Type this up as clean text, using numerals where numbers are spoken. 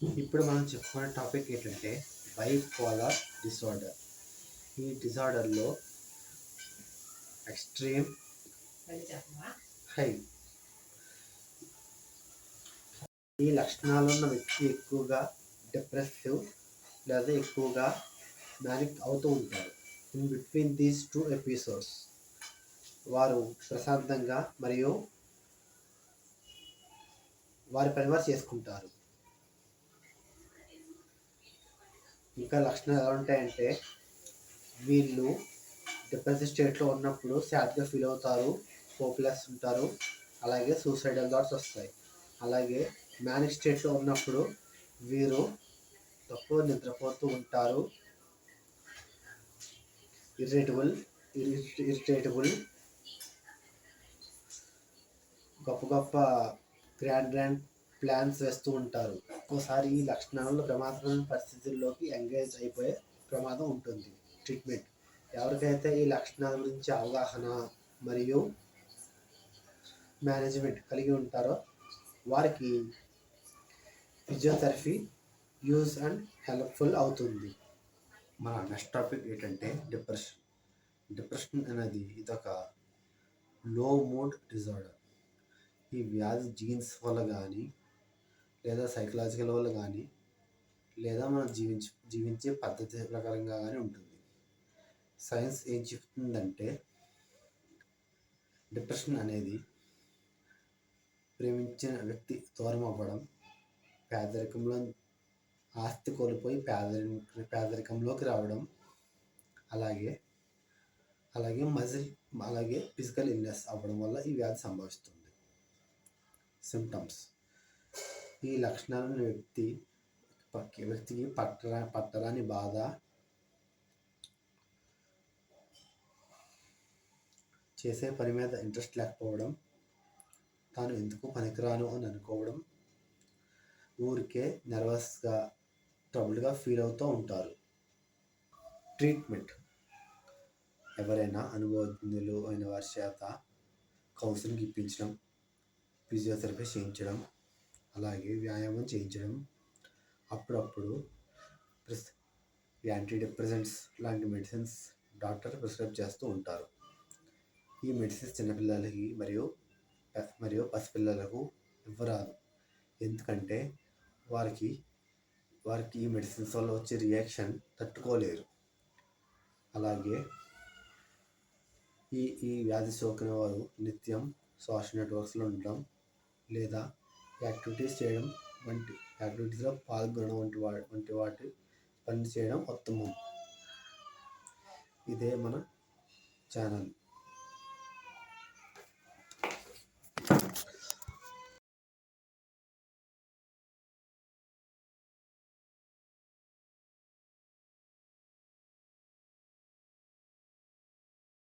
ఇప్పుడు మనం చెప్పుకునే టాపిక్ ఏంటంటే బైపోలార్ డిసార్డర్. ఈ డిసార్డర్లో ఎక్స్ట్రీమ్ హై ఈ లక్షణాలు ఉన్న వ్యక్తి ఎక్కువగా డిప్రెసివ్ లేదా ఎక్కువగా మ్యానిక్ అవుతూ ఉంటారు. In between these two episodes వారు ప్రశాంతంగా మరియు వారి పని వారు చేసుకుంటారు. ఇంకా లక్షణాలు ఎలా ఉంటాయంటే వీళ్ళు డిప్రెసివ్ స్టేట్లో ఉన్నప్పుడు సాడ్గా ఫీల్ అవుతారు, హోప్లెస్ ఉంటారు, అలాగే సూసైడల్ థాట్స్ వస్తాయి. అలాగే మ్యానిక్ స్టేట్లో ఉన్నప్పుడు వీరు తక్కువ నిద్రపోతూ ఉంటారు, ఇరిటేటబుల్, గొప్ప గ్రాండ్ ప్లాన్స్ వేస్తూ ఉంటారు. ఒక్కోసారి ఈ లక్షణాలలో ప్రమాదకరమైన పరిస్థితుల్లోకి ఎంగేజ్ అయిపోయే ప్రమాదం ఉంటుంది. ట్రీట్మెంట్ ఎవరికైతే ఈ లక్షణాల గురించి అవగాహన మరియు మేనేజ్మెంట్ కలిగి ఉంటారో వారికి ఫిజియోథెరపీ యూజ్ అండ్ హెల్ప్ఫుల్ అవుతుంది. మన నెక్స్ట్ టాపిక్ ఏంటంటే డిప్రెషన్ అనేది ఇదొక లో మూడ్ డిజార్డర్. ఈ వ్యాధి జీన్స్ వల్ల కానీ లేదా సైకలాజికల్ వల్ల కానీ లేదా మనం జీవించే పద్ధతి ప్రకారంగా కానీ ఉంటుంది. సైన్స్ ఏం చెప్తుందంటే డిప్రెషన్ అనేది ప్రేమించిన వ్యక్తి దూరం అవ్వడం, పేదరికంలో ఆస్తి కోల్పోయి పేదరికంలోకి రావడం, అలాగే ఫిజికల్ ఇల్నెస్ అవ్వడం వల్ల ఈ వ్యాధి సంభవిస్తుంది. సిమ్టమ్స్ ఈ లక్షణాలను వ్యక్తికి పట్టరాని బాధ, చేసే పని మీద ఇంట్రెస్ట్ లేకపోవడం, తాను ఎందుకు పనికిరాను అని అనుకోవడం, ఊరికే నర్వస్గా ట్రబుల్గా ఫీల్ అవుతూ ఉంటారు. ట్రీట్మెంట్ ఎవరైనా అనుభవజ్ఞులు అయిన వారి చేత కౌన్సిలింగ్ ఇప్పించడం, ఫిజియోథెరపీ చేయించడం, అలాగే వ్యాయామం చేయించడం, అప్పుడప్పుడు యాంటీ డిప్రెసెంట్స్ లాంటి మెడిసిన్స్ డాక్టర్ ప్రిస్క్రైబ్ చేస్తూ ఉంటారు. ఈ మెడిసిన్స్ చిన్నపిల్లలకి మరియు పసిపిల్లలకు ఇవ్వరాదు, ఎందుకంటే వారికి ఈ మెడిసిన్స్ వల్ల వచ్చే రియాక్షన్ తట్టుకోలేరు. అలాగే ఈ వ్యాధి సోకిన వారు నిత్యం సోషల్ నెట్వర్క్స్లో ఉండడం లేదా యాక్టివిటీస్లో పాల్గొనడం వంటి వాటి పని చేయడం ఉత్తమం. ఇదే మన ఛానల్.